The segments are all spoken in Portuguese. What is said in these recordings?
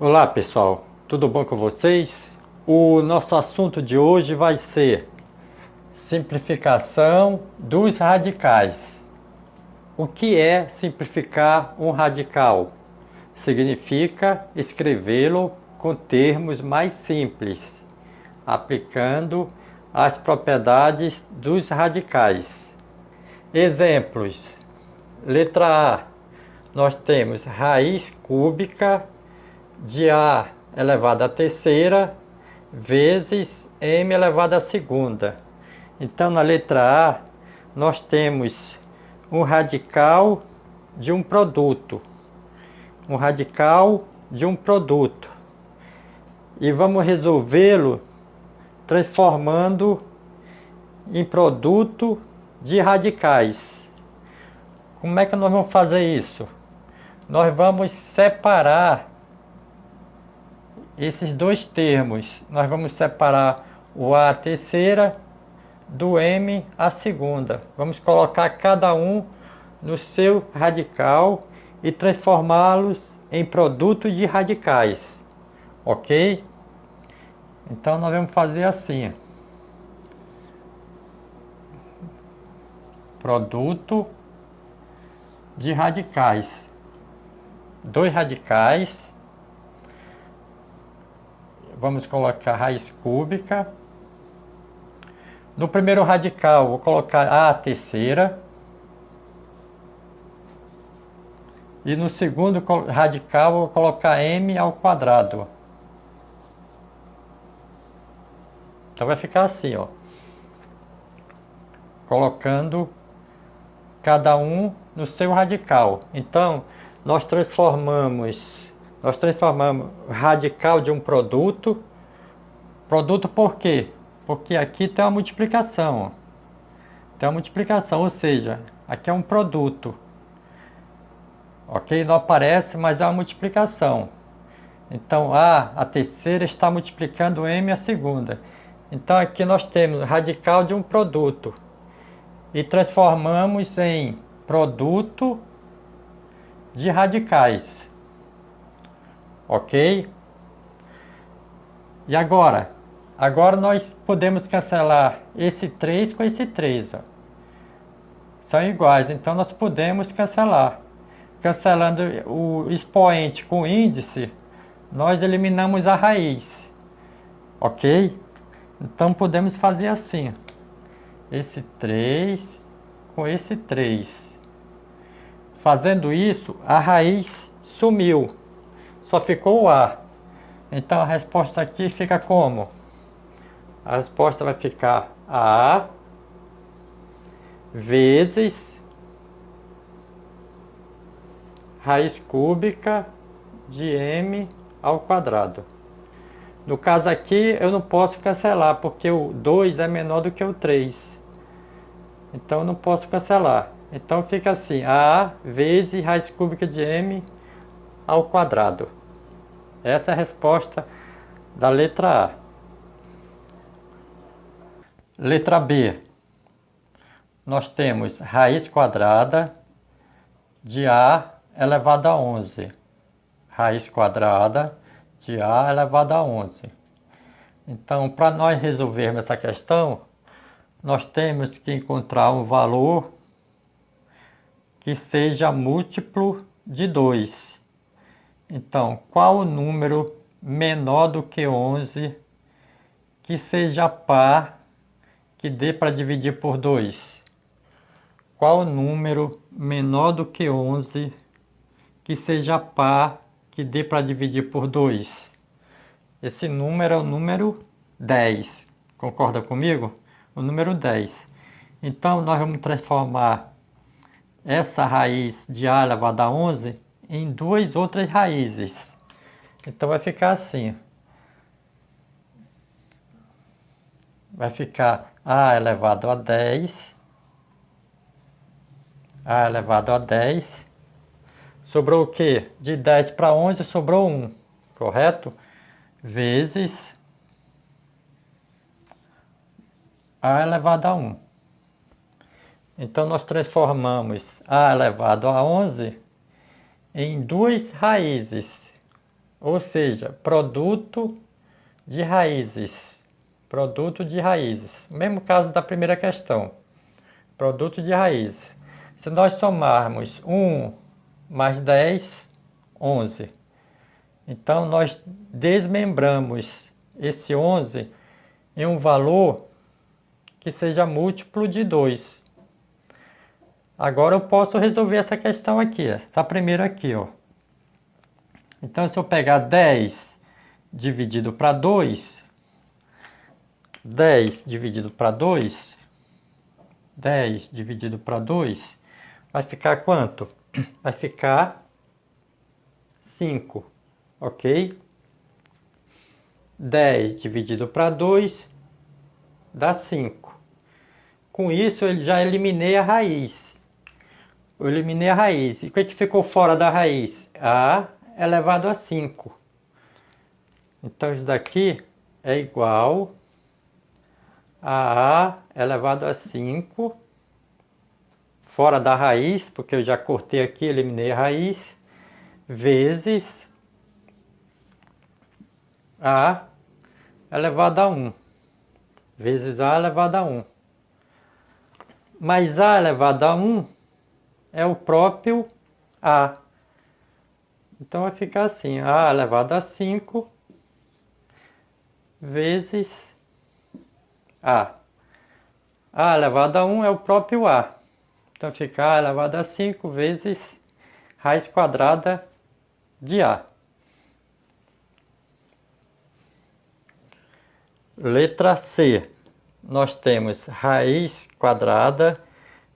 Olá pessoal, tudo bom com vocês? O nosso assunto de hoje vai ser simplificação dos radicais. O que é simplificar um radical? Significa escrevê-lo com termos mais simples, aplicando as propriedades dos radicais. Exemplos: letra A, nós temos raiz cúbica de A elevado à terceira vezes M elevado à segunda. Então, na letra A, nós temos um radical de um produto. Um radical de um produto. E vamos resolvê-lo transformando em produto de radicais. Como é que nós vamos fazer isso? Nós vamos separar esses dois termos. Nós vamos separar o A à terceira do M à segunda. Vamos colocar cada um no seu radical e transformá-los em produtos de radicais. Ok? Então nós vamos fazer assim. Produto de radicais. Dois radicais. Vamos colocar raiz cúbica. No primeiro radical, vou colocar A à terceira. E no segundo radical, vou colocar M ao quadrado. Então vai ficar assim, ó. Colocando cada um no seu radical. Então, nós transformamos radical de um produto. Produto por quê? Porque aqui tem uma multiplicação. Ó. Tem uma multiplicação, ou seja, aqui é um produto. Ok? Não aparece, mas é uma multiplicação. Então, A à terceira está multiplicando M à segunda. Então, aqui nós temos radical de um produto. E transformamos em produto de radicais. Ok? E agora? Agora nós podemos cancelar esse 3 com esse 3. Ó. São iguais, então nós podemos cancelar. Cancelando o expoente com índice, nós eliminamos a raiz. Ok? Então podemos fazer assim. Esse 3 com esse 3. Fazendo isso, a raiz sumiu. Só ficou o A. Então a resposta aqui fica como? A resposta vai ficar A vezes raiz cúbica de M ao quadrado. No caso aqui eu não posso cancelar, porque o 2 é menor do que o 3. Então eu não posso cancelar. Então fica assim, A vezes raiz cúbica de M ao quadrado. Essa é a resposta da letra A. Letra B. Nós temos raiz quadrada de A elevado a 11. Raiz quadrada de A elevado a 11. Então, para nós resolvermos essa questão, nós temos que encontrar um valor que seja múltiplo de 2. Então, qual o número menor do que 11 que seja par que dê para dividir por 2? Qual o número menor do que 11 que seja par que dê para dividir por 2? Esse número é o número 10. Concorda comigo? O número 10. Então, nós vamos transformar essa raiz de A elevado a 11 em duas outras raízes. Então, vai ficar assim. Vai ficar A elevado a 10. A elevado a 10. Sobrou o quê? De 10 para 11 sobrou 1. Correto? Vezes A elevado a 1. Então, nós transformamos A elevado a 11 em duas raízes. ou seja, produto de raízes. Produto de raízes. Mesmo caso da primeira questão. Produto de raízes. Se nós somarmos 1 mais 10, 11. Então, nós desmembramos esse 11 em um valor que seja múltiplo de 2. Agora eu posso resolver essa questão aqui, essa primeira aqui, ó. Então, se eu pegar 10 dividido para 2, 10 dividido para 2, 10 dividido para 2, vai ficar quanto? Vai ficar 5, ok? 10 dividido para 2 dá 5. Com isso, eu já eliminei a raiz. Eu eliminei a raiz. E o que ficou fora da raiz? A elevado a 5. Então, isso daqui é igual a A elevado a 5, fora da raiz, porque eu já cortei aqui, eliminei a raiz, vezes A elevado a 1. Vezes A elevado a 1. Mas A elevado a 1 é o próprio A. Então vai ficar assim, A elevado a 5 vezes A. A elevado a 1 é o próprio A. Então fica A elevado a 5 vezes raiz quadrada de A. Letra C. Nós temos raiz quadrada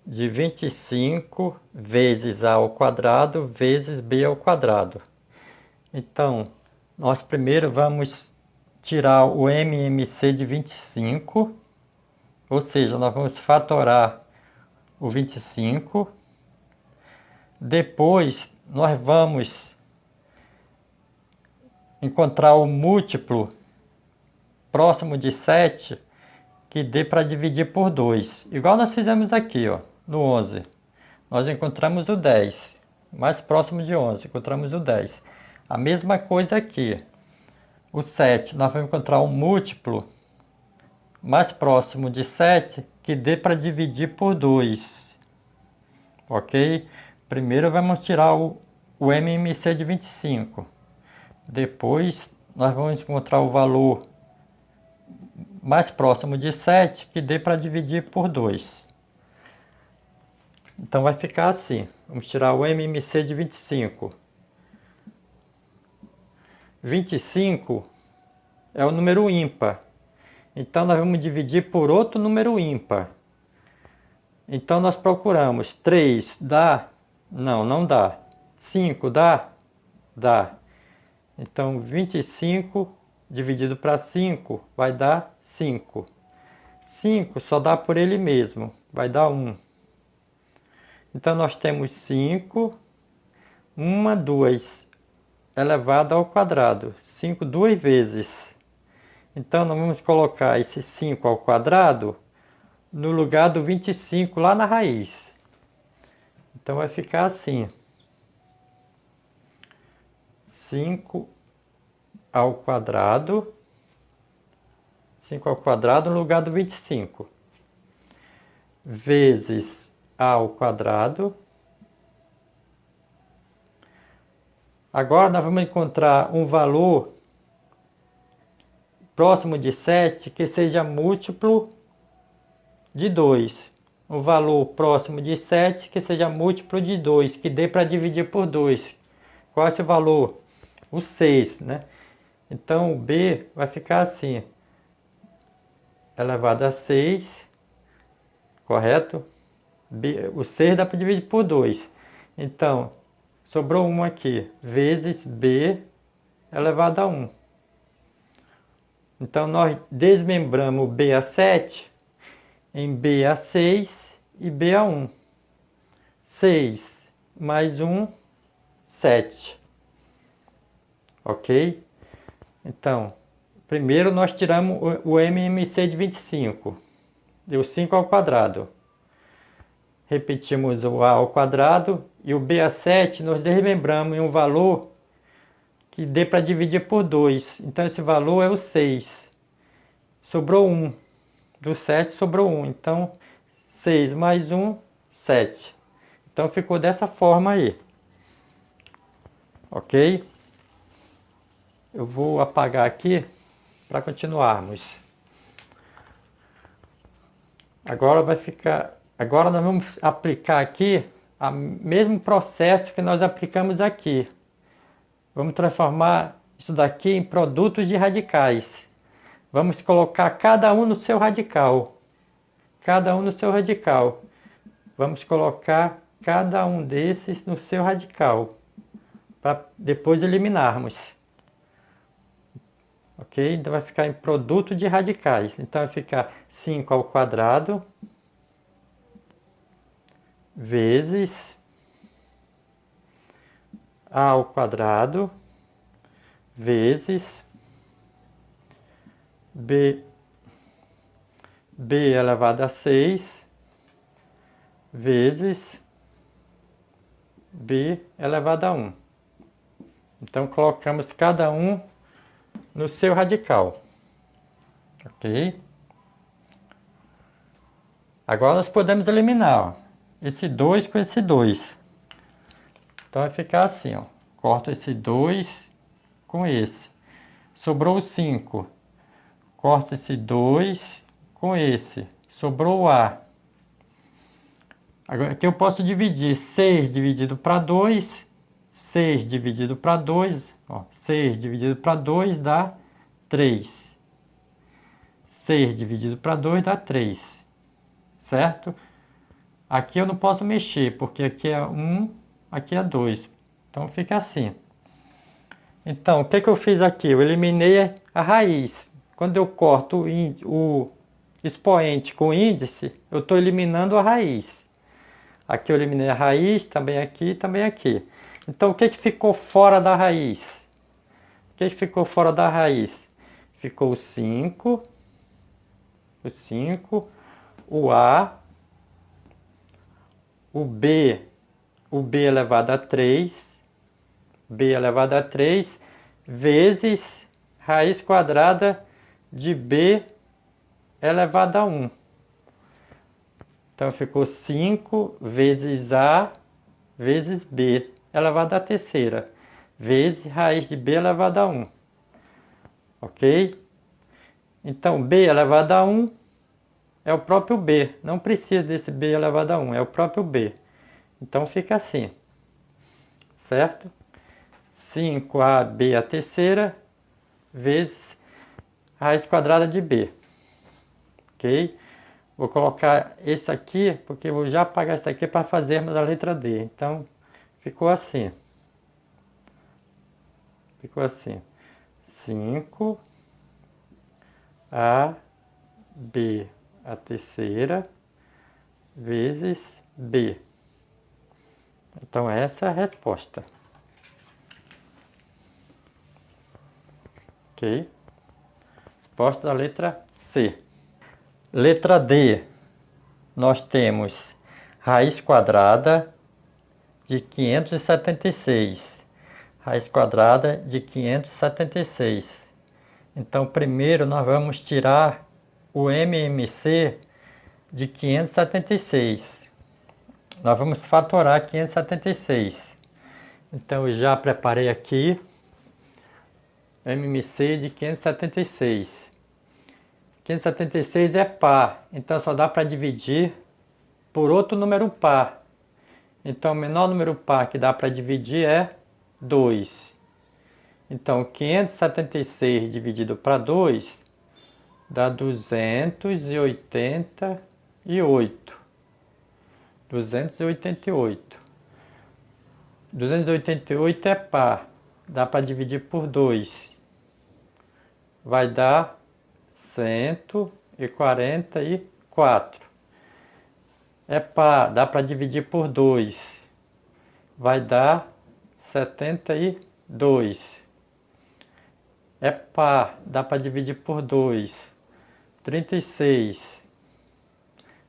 de 25 vezes A ao quadrado vezes B ao quadrado. Então, nós primeiro vamos tirar o MMC de 25, ou seja, nós vamos fatorar o 25. Depois, nós vamos encontrar o múltiplo próximo de 7 que dê para dividir por 2. Igual nós fizemos aqui, ó, no 11. Nós encontramos o 10. Mais próximo de 11, encontramos o 10. A mesma coisa aqui. O 7, nós vamos encontrar um múltiplo mais próximo de 7 que dê para dividir por 2. Ok? Primeiro vamos tirar o MMC de 25. Depois nós vamos encontrar o valor mais próximo de 7 que dê para dividir por 2. Então vai ficar assim. Vamos tirar o MMC de 25. 25 é o número ímpar. Então nós vamos dividir por outro número ímpar. Então nós procuramos 3 dá? Não, não dá. 5 dá? Dá. Então 25 dividido para 5 vai dar 5. 5 só dá por ele mesmo, vai dar 1. Então nós temos 5, 2 elevado ao quadrado. 5 duas vezes. Então nós vamos colocar esse 5 ao quadrado no lugar do 25 lá na raiz. Então vai ficar assim. 5 ao quadrado. 5 ao quadrado no lugar do 25. Vezes A ao quadrado. Agora nós vamos encontrar um valor próximo de 7 que seja múltiplo de 2. Um valor próximo de 7 que seja múltiplo de 2, que dê para dividir por 2. Qual é esse valor? O 6, né? Então o B vai ficar assim. Elevado a 6, correto? B, o 6 dá para dividir por 2. Então, sobrou 1 aqui, vezes B elevado a 1. Então, nós desmembramos B a 7 em B a 6 e B a 1. 6 mais 1, 7. Ok? Então, primeiro nós tiramos o MMC de 25. Deu 5 ao quadrado. Repetimos o A ao quadrado e o B a 7 nós desmembramos em um valor que dê para dividir por 2. Então esse valor é o 6. Sobrou 1. Do 7 sobrou 1. Então 6 mais 1, 7. Então ficou dessa forma aí. Ok? Eu vou apagar aqui para continuarmos. Agora vai ficar. Agora nós vamos aplicar aqui o mesmo processo que nós aplicamos aqui. Vamos transformar isso daqui em produtos de radicais. Vamos colocar cada um no seu radical. Cada um no seu radical. Vamos colocar cada um desses no seu radical. Para depois eliminarmos. Ok? Então vai ficar em produto de radicais. Então vai ficar 5 ao quadrado vezes A ao quadrado vezes B elevado a 6 vezes B elevado a 1. Então colocamos cada um no seu radical. Ok? Agora nós podemos eliminar, ó, esse 2 com esse 2. Então vai ficar assim, ó. Corto esse 2 com esse. Sobrou o 5. Corto esse 2 com esse. Sobrou o A. Agora aqui eu posso dividir 6 dividido para 2. 6 dividido para 2. Ó, 6 dividido para 2 dá 3. 6 dividido para 2 dá 3. Certo? Aqui eu não posso mexer, porque aqui é 1, aqui é 2. Então fica assim. Então, o que eu fiz aqui? Eu eliminei a raiz. Quando eu corto o expoente com índice, eu estou eliminando a raiz. Aqui eu eliminei a raiz, também aqui, também aqui. Então, o que ficou fora da raiz? O que ficou fora da raiz? Ficou o 5, o A, o B elevado a 3, B elevado a 3, vezes raiz quadrada de B elevado a 1. Então ficou 5 vezes A vezes B elevado à terceira, vezes raiz de B elevado a 1. Ok? Então B elevado a 1 é o próprio B. Não precisa desse B elevado a 1, é o próprio B. Então fica assim. Certo? 5AB à terceira vezes raiz quadrada de B. Ok? Vou colocar esse aqui, porque eu vou já apagar esse aqui para fazermos a letra D. Então, ficou assim. Ficou assim. 5 AB à terceira vezes B. Então, essa é a resposta. Ok? Resposta da letra C. Letra D. Nós temos raiz quadrada de 576. Raiz quadrada de 576. Então, primeiro nós vamos tirar o MMC de 576. Nós vamos fatorar 576. Então, eu já preparei aqui MMC de 576. 576 é par, então só dá para dividir por outro número par. Então, o menor número par que dá para dividir é 2. Então, 576 dividido para 2 dá 288. 288. 288 é par, dá para dividir por 2. Vai dar 144. É par, dá para dividir por 2. Vai dar 72. É par, dá para dividir por 2. 36.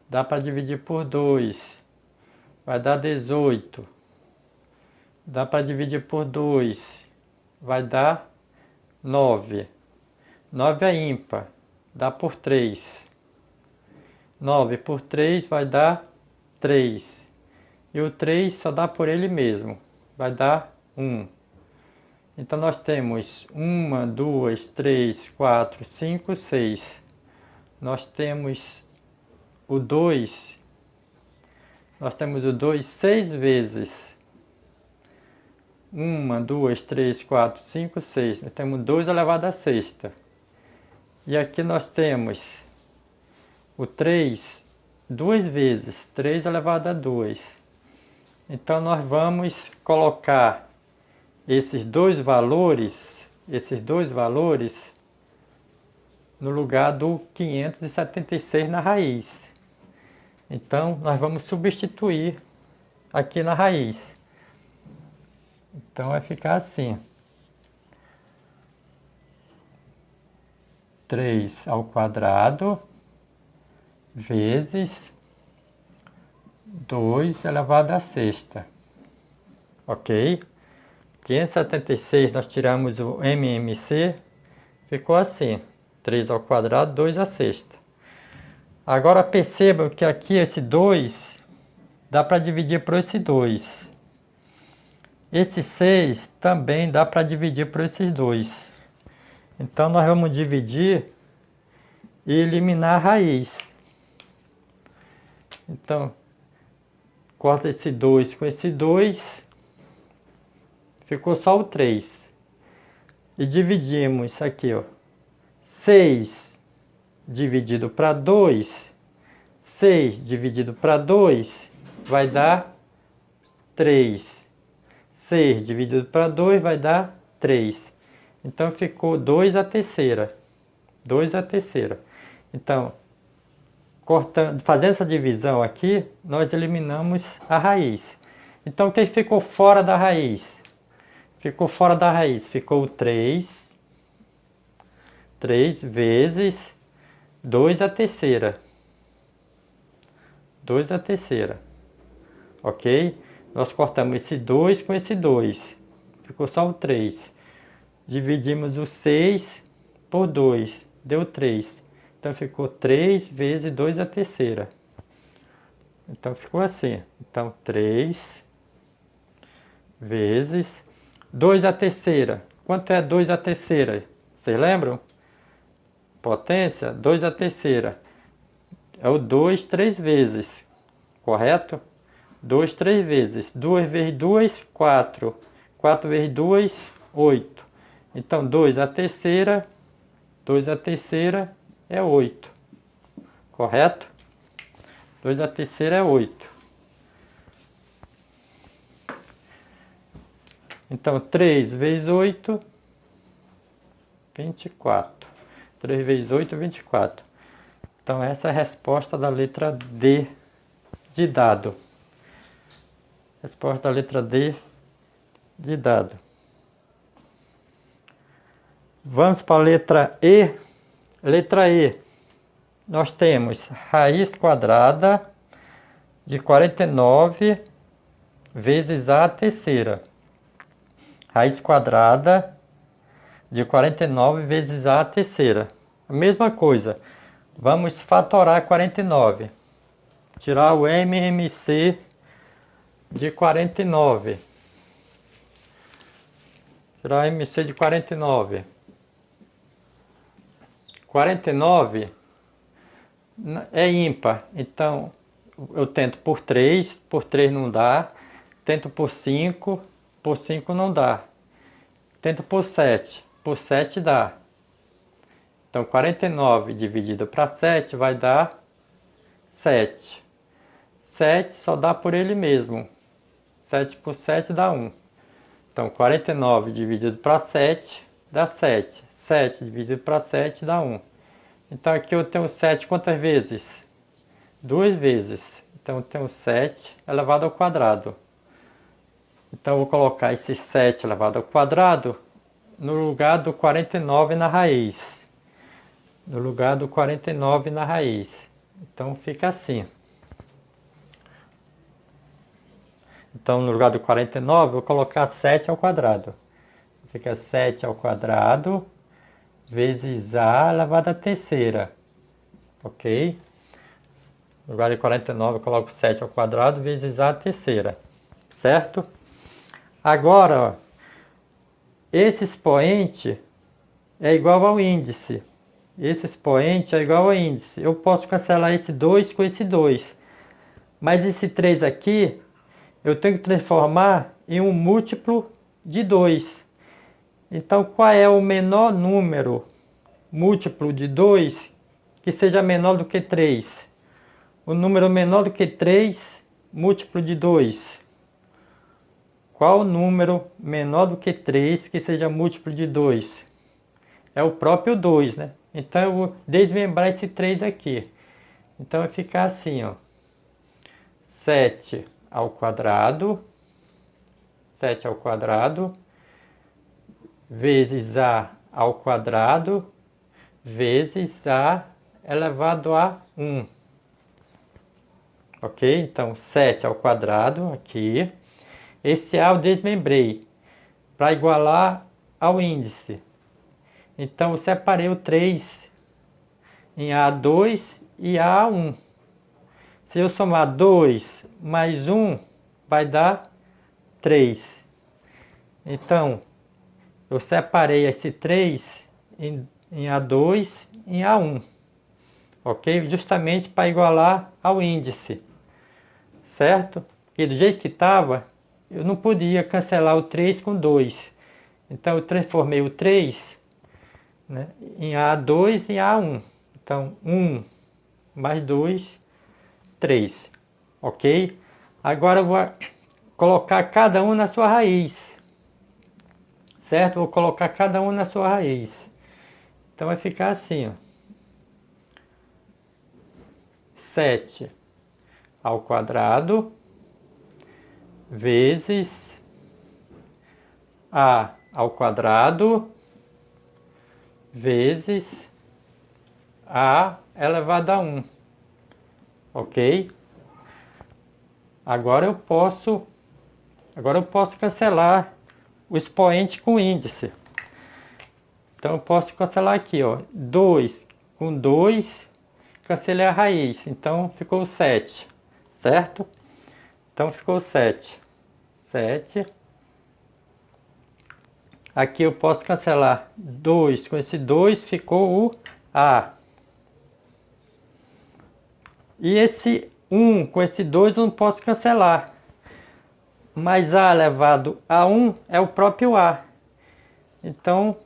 Dá para dividir por 2. Vai dar 18. Dá para dividir por 2. vai dar 9. 9 é ímpar, dá por 3. 9 por 3 vai dar 3. E o 3 só dá por ele mesmo, vai dar 1. Então nós temos 1, 2, 3, 4, 5, 6. Nós temos o 2. Nós temos o 2 6 vezes. 1, 2, 3, 4, 5, 6. Nós temos 2 elevado à sexta. E aqui nós temos o 3 duas vezes. 3 elevado a 2. Então nós vamos colocar esses dois valores no lugar do 576 na raiz. Então nós vamos substituir aqui na raiz. Então vai ficar assim. 3 ao quadrado vezes 2 elevado à sexta. Ok? 576 nós tiramos o MMC, ficou assim. 3 ao quadrado, 2 à sexta. Agora percebam que aqui esse 2 dá para dividir por esse 2. Esse 6 também dá para dividir por esses 2. Então nós vamos dividir e eliminar a raiz. Então, corta esse 2 com esse 2, ficou só o 3. E dividimos aqui, ó. 6 dividido para 2, 6 dividido para 2 vai dar 3. 6 dividido para 2 vai dar 3. Então ficou 2 à terceira. 2 à terceira. Então, fazendo essa divisão aqui, nós eliminamos a raiz. Então, o que ficou fora da raiz? Ficou fora da raiz. Ficou 3 vezes 2 à terceira. 2 à terceira. Ok? Nós cortamos esse 2 com esse 2. Ficou só o 3. Dividimos o 6 por 2. Deu 3. Então ficou 3 vezes 2 à terceira. Então ficou assim. Então 3 vezes 2 à terceira. Quanto é 2 à terceira? Vocês lembram? Potência, 2 à terceira. É o 2 3 vezes. Correto? 2 3 vezes. 2 vezes 2, 4. 4 vezes 2, 8. Então 2 à terceira. 2 à terceira é 8. Correto? 2 à terceira é 8. Então 3 vezes 8, 24. 3 vezes 8, 24. Então essa é a resposta da letra D de dado. Resposta da letra D de dado. Vamos para a letra E. Letra E. Nós temos raiz quadrada de 49 vezes a terceira. Raiz quadrada de 49 vezes a terceira. A mesma coisa. Vamos fatorar 49. Tirar o MMC de 49. Tirar o MC de 49. 49 é ímpar. Então, eu tento por 3 não dá. Tento por 5 não dá. Tento por 7 dá. Então, 49 dividido para 7 vai dar 7. 7 só dá por ele mesmo. 7 por 7 dá 1. Então, 49 dividido para 7 dá 7. 7 dividido para 7 dá 1. Então, aqui eu tenho 7 quantas vezes? 2 vezes. Então, eu tenho 7 elevado ao quadrado. Então, eu vou colocar esse 7 elevado ao quadrado no lugar do 49 na raiz. No lugar do 49 na raiz. Então, fica assim. Então, no lugar do 49, eu vou colocar 7 ao quadrado. Fica 7 ao quadrado vezes A elevado à terceira. Ok? No lugar de 49 eu coloco 7 ao quadrado vezes A terceira. Certo? Agora, ó, esse expoente é igual ao índice. Esse expoente é igual ao índice. Eu posso cancelar esse 2 com esse 2. Mas esse 3 aqui, eu tenho que transformar em um múltiplo de 2. Então, qual é o menor número múltiplo de 2 que seja menor do que 3? O número menor do que 3, múltiplo de 2. Qual o número menor do que 3 que seja múltiplo de 2? É o próprio 2, né? Então eu vou desmembrar esse 3 aqui. Então vai ficar assim, ó. 7 ao quadrado. 7 ao quadrado. Vezes A ao quadrado. Vezes A elevado a 1. Ok? Então 7 ao quadrado aqui. Esse A eu desmembrei para igualar ao índice. Então eu separei o 3 em A2 e A1. Se eu somar 2 mais 1, vai dar 3. Então, eu separei esse 3 em A2 e em A1. Ok? Justamente para igualar ao índice. Certo? E do jeito que estava, eu não podia cancelar o 3 com 2. Então, eu transformei o 3, né, em A2 e A1. Então, 1 mais 2, 3. Ok? Agora eu vou colocar cada um na sua raiz. Certo? Vou colocar cada um na sua raiz. Então vai ficar assim, ó. 7 ao quadrado vezes A ao quadrado vezes A elevado a 1. Ok? Agora eu posso cancelar o expoente com índice. Então eu posso cancelar aqui, ó. 2 com 2, cancelei a raiz. Então ficou 7, certo? Então ficou 7. 7. Aqui eu posso cancelar 2 com esse 2, ficou o A. E esse 1 com esse 2 eu não posso cancelar. Mas A elevado a 1 é o próprio A. Então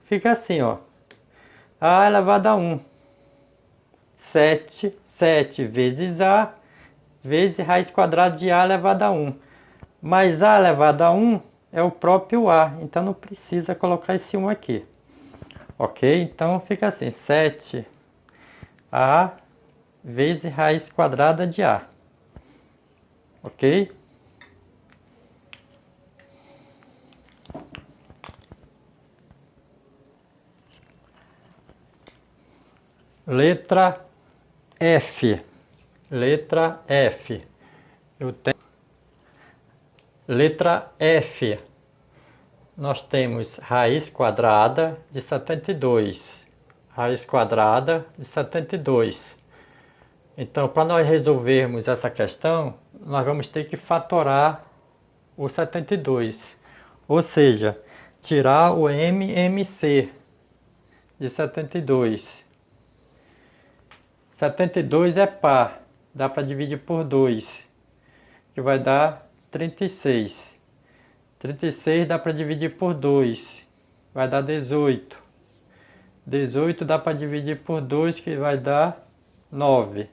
fica assim, ó. A elevado a 1. 7 vezes A vezes raiz quadrada de A elevado a 1. Mas A elevado a 1 é o próprio A. Então não precisa colocar esse 1 aqui. Ok? Então fica assim. 7A vezes raiz quadrada de A. Ok? Letra F. Letra F. Eu tenho. Letra F. Nós temos raiz quadrada de 72. Raiz quadrada de 72. Então, para nós resolvermos essa questão, nós vamos ter que fatorar o 72. Ou seja, tirar o MMC de 72. 72 é par, dá para dividir por 2, que vai dar 36. 36 dá para dividir por 2, vai dar 18. 18 dá para dividir por 2, que vai dar 9.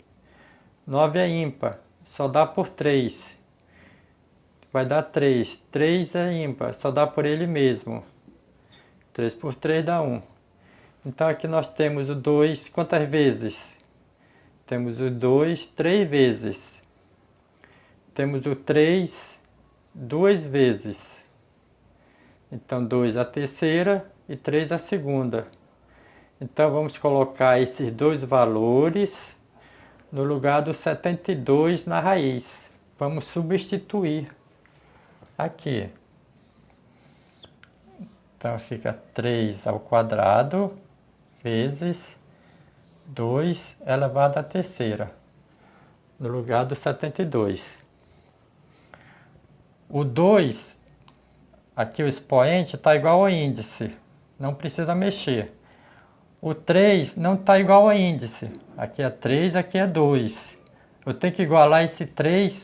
9 é ímpar, só dá por 3. Vai dar 3. 3 é ímpar, só dá por ele mesmo. 3 por 3 dá 1. Então aqui nós temos o 2 quantas vezes? Temos o 2 3 vezes. Temos o 3 2 vezes. Então 2 a terceira e 3 a segunda. Então vamos colocar esses dois valores no lugar do 72 na raiz. Vamos substituir aqui. Então fica 3 ao quadrado vezes 2 elevado à terceira, no lugar do 72. O 2, aqui o expoente está igual ao índice, não precisa mexer. O 3 não está igual ao índice, aqui é 3, aqui é 2. Eu tenho que igualar esse 3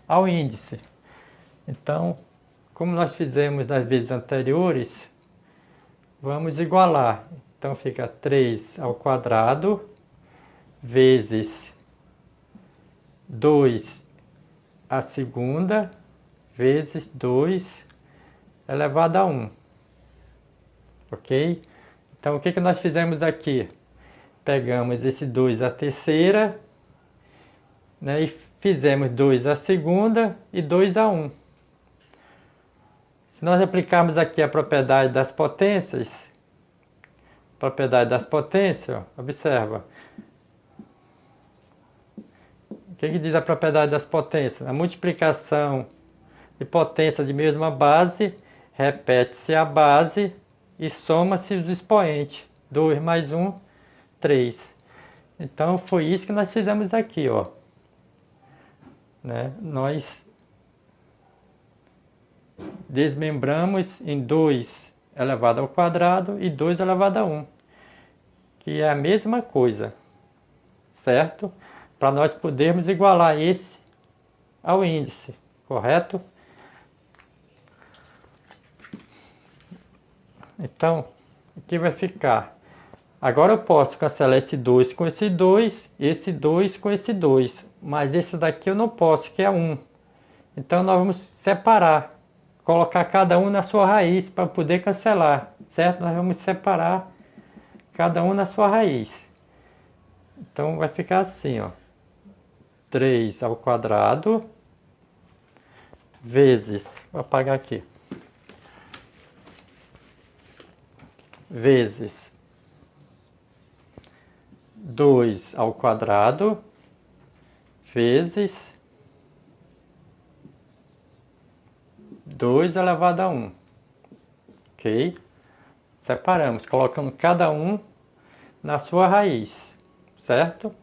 ao índice. Então, como nós fizemos nas vezes anteriores, vamos igualar. Então fica 3 ao quadrado vezes 2 à segunda vezes 2 elevado a 1. Ok? Então o que nós fizemos aqui? Pegamos esse 2 à terceira, né, e fizemos 2 à segunda e 2 a 1. Se nós aplicarmos aqui a propriedade das potências, observa. O que diz a propriedade das potências? A multiplicação de potência de mesma base, repete-se a base e soma-se os expoentes. 2 mais 1, 3. Então foi isso que nós fizemos aqui, ó. Né? Nós desmembramos em 2 elevado ao quadrado e 2 elevado a 1, que é a mesma coisa, certo? Para nós podermos igualar esse ao índice, correto? Então, aqui vai ficar. Agora eu posso cancelar esse 2 com esse 2, esse 2 com esse 2, mas esse daqui eu não posso, que é 1. Então nós vamos separar, colocar cada um na sua raiz para poder cancelar, certo? Nós vamos separar cada um na sua raiz. Então vai ficar assim, ó. 3 ao quadrado vezes, vou apagar aqui, vezes 2 ao quadrado vezes 2 elevado a 1. Ok? Separamos, colocando cada um na sua raiz, certo?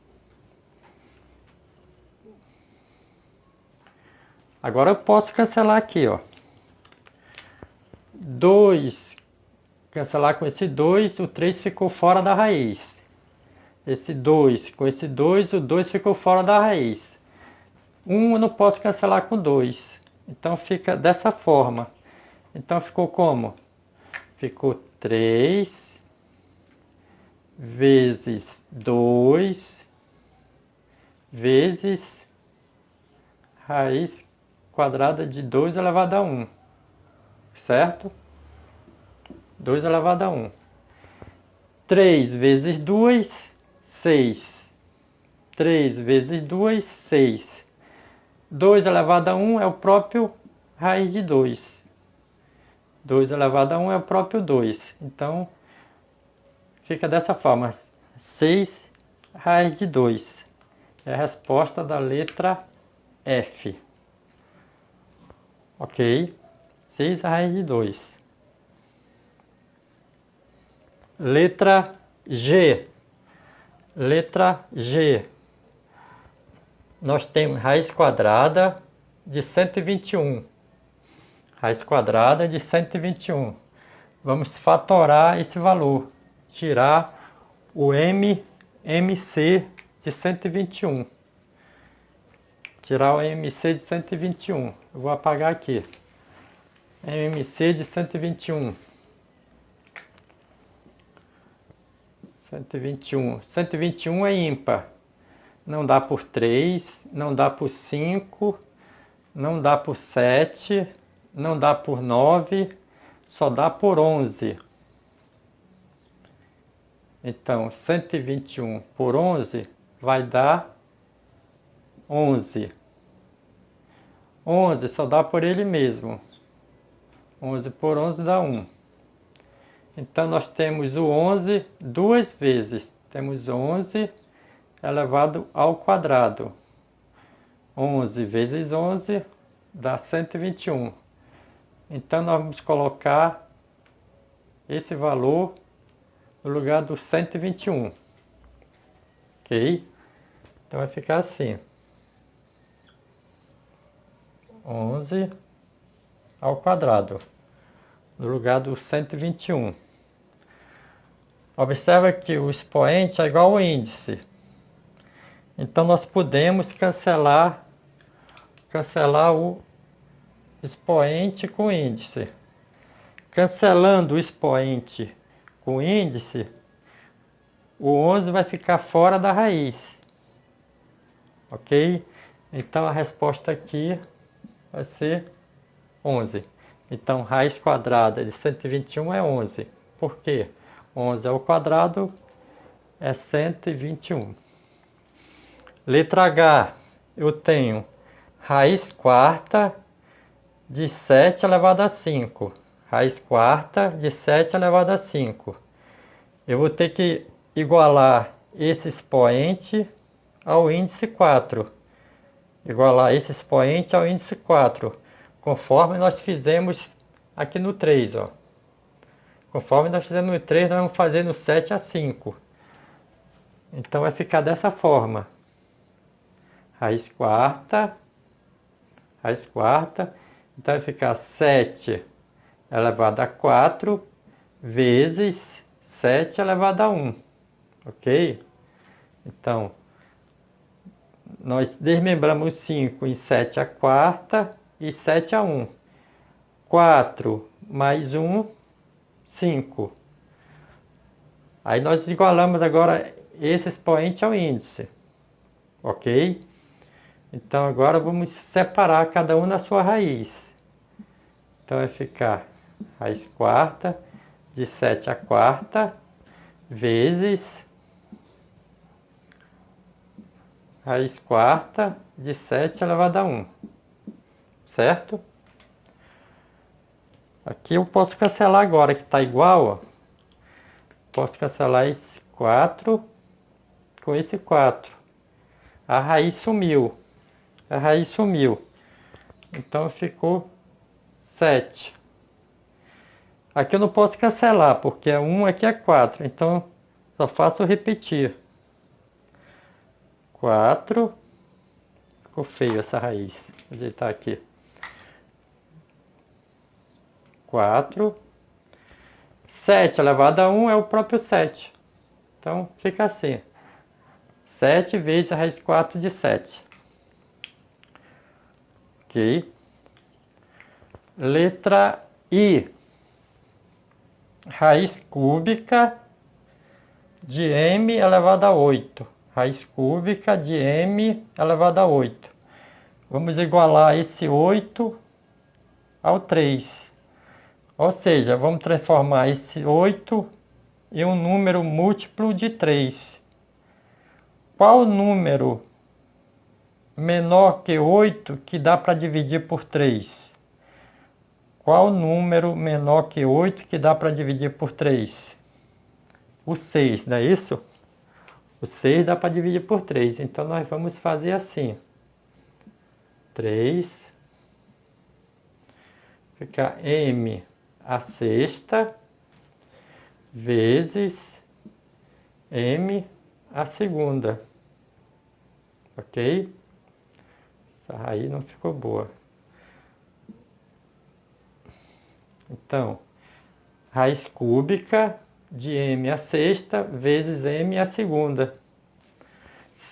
Agora eu posso cancelar aqui, ó. 2, cancelar com esse 2, o 3 ficou fora da raiz. Esse 2 com esse 2, o 2 ficou fora da raiz. 1 eu não posso cancelar com 2. Então fica dessa forma. Então ficou como? Ficou 3 vezes 2 vezes raiz quadrada de 2 elevado a 1. Certo? 2 elevado a 1. 3 vezes 2, 6. 3 vezes 2, 6. 2 elevado a 1 é o próprio raiz de 2. 2 elevado a 1 é o próprio 2. Então, fica dessa forma. 6 raiz de 2. É a resposta da letra F. Ok? 6 raiz de 2. Letra G. Letra G. Nós temos raiz quadrada de 121. Raiz quadrada de 121. Vamos fatorar esse valor. Tirar o MC de 121. Tirar o MC de 121. Eu vou apagar aqui. MC de 121. 121. 121 é ímpar. Não dá por 3, não dá por 5, não dá por 7, não dá por 9, só dá por 11. Então, 121 por 11 vai dar 11. 11 só dá por ele mesmo. 11 por 11 dá 1. Então, nós temos o 11 duas vezes. Temos 11 elevado ao quadrado. 11 vezes 11 dá 121. Então, nós vamos colocar esse valor no lugar do 121. Ok? Então vai ficar assim. 11 ao quadrado, no lugar do 121. Observa que o expoente é igual ao índice. Então nós podemos cancelar o expoente com o índice. Cancelando o expoente com o índice, o 11 vai ficar fora da raiz. Ok? Então a resposta aqui vai ser 11. Então, raiz quadrada de 121 é 11. Por quê? 11 ao quadrado é 121. Letra H, eu tenho raiz quarta de 7 elevado a 5. Raiz quarta de 7 elevado a 5. Eu vou ter que igualar esse expoente ao índice 4. Igualar esse expoente ao índice 4, conforme nós fizemos aqui no 3. Ó. Conforme nós fizemos no 3, nós vamos fazer no 7 a 5. Então vai ficar dessa forma. Raiz quarta. Então vai ficar 7 elevado a 4 vezes 7 elevado a 1. Ok? Então, nós desmembramos 5 em 7 a quarta e 7 a 1. 4 mais 1, 5. Aí nós igualamos agora esse expoente ao índice. Ok? Então agora vamos separar cada um na sua raiz. Então vai ficar raiz quarta de 7 a quarta vezes raiz quarta de 7 elevado a 1. Certo? Aqui eu posso cancelar agora, que está igual. Ó. Posso cancelar esse 4 com esse 4. A raiz sumiu. Então ficou 7. Aqui eu não posso cancelar, porque é 1, aqui é 4. Então, só faço repetir. 4. Ficou feio essa raiz. Vou ajeitar aqui. 4. 7 elevado a 1 é o próprio 7. Então, fica assim. 7 vezes a raiz 4 de 7. Ok? Letra I. Raiz cúbica de m elevado a 8. Raiz cúbica de m elevado a 8. Vamos igualar esse 8 ao 3. Ou seja, vamos transformar esse 8 em um número múltiplo de 3. Qual número menor que 8 que dá para dividir por 3? Qual número menor que 8 que dá para dividir por 3? O 6, não é isso? O 6 dá para dividir por 3. Então nós vamos fazer assim. 3 fica m a sexta vezes m a segunda. Ok? Essa raiz não ficou boa. Então, raiz cúbica de m a sexta vezes m a segunda.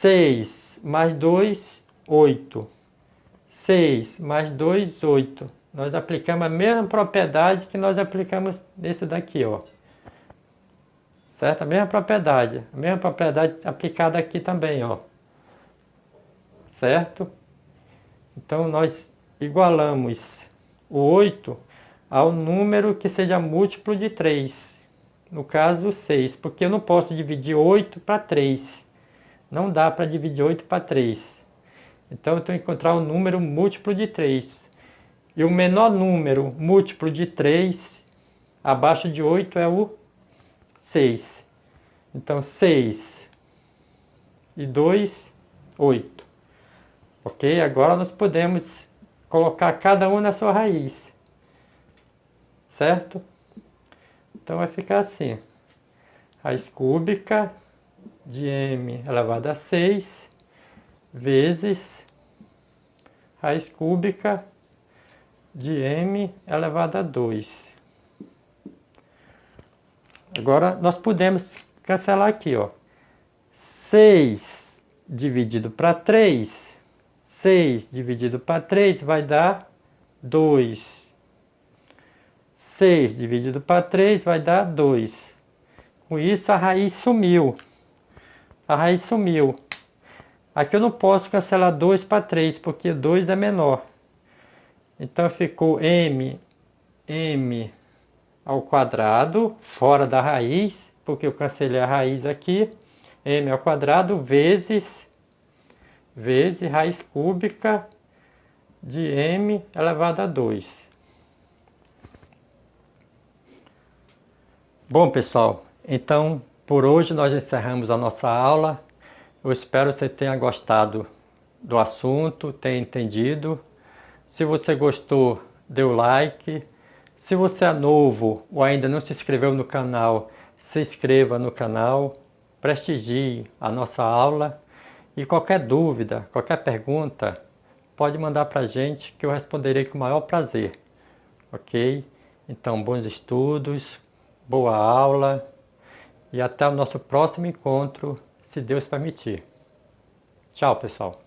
6 mais 2, 8. 6 mais 2, 8. Nós aplicamos a mesma propriedade que nós aplicamos nesse daqui, ó. Certo? A mesma propriedade aplicada aqui também, ó. Certo? Então, nós igualamos o 8 ao número que seja múltiplo de 3. No caso, 6. Porque eu não posso dividir 8 para 3. Não dá para dividir 8 para 3. Então, eu tenho que encontrar um número múltiplo de 3. E o menor número múltiplo de 3, abaixo de 8, é o 6. Então, 6 e 2, 8. Ok? Agora nós podemos colocar cada um na sua raiz. Certo? Então vai ficar assim. Raiz cúbica de m elevado a 6 vezes raiz cúbica de m elevado a 2. Agora nós podemos cancelar aqui, ó. 6 dividido para 3, 6 dividido para 3 vai dar 2. 6 dividido para 3 vai dar 2. Com isso a raiz sumiu. A raiz sumiu. Aqui eu não posso cancelar 2 para 3, porque 2 é menor. Então ficou m ao quadrado, fora da raiz, porque eu cancelei a raiz aqui. M ao quadrado vezes raiz cúbica de m elevado a 2. Bom, pessoal, então por hoje nós encerramos a nossa aula. Eu espero que você tenha gostado do assunto, tenha entendido. Se você gostou, dê o like. Se você é novo ou ainda não se inscreveu no canal, se inscreva no canal, prestigie a nossa aula. E qualquer dúvida, qualquer pergunta, pode mandar para a gente que eu responderei com o maior prazer. Ok? Então, bons estudos, boa aula e até o nosso próximo encontro, se Deus permitir. Tchau, pessoal.